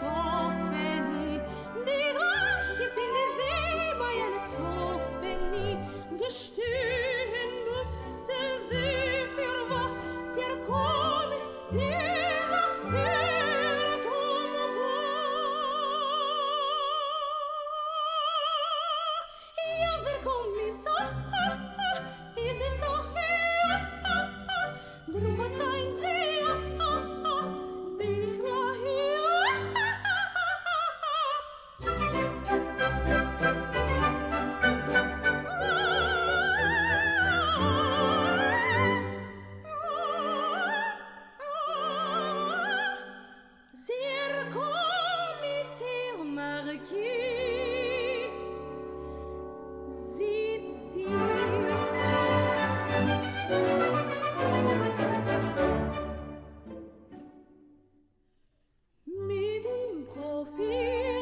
Zoffeni, die Rache bin die See bei einer Zoffeni, gestehen müsse sie für wahr, sehr komisch dieser Irrtum war. Ja, sehr komisch, ist die Sache, drum verzeihen Sie, wenn ich lache. Sehr komisch, Herr Marquis, sieht sie. Mit dem Profil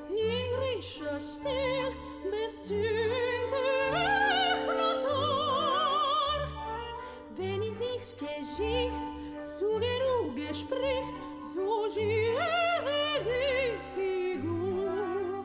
in grischer Stil besühnte ich Natur. Wenn ich sich's Gesicht zu Geruge spricht, so schiese die Figur.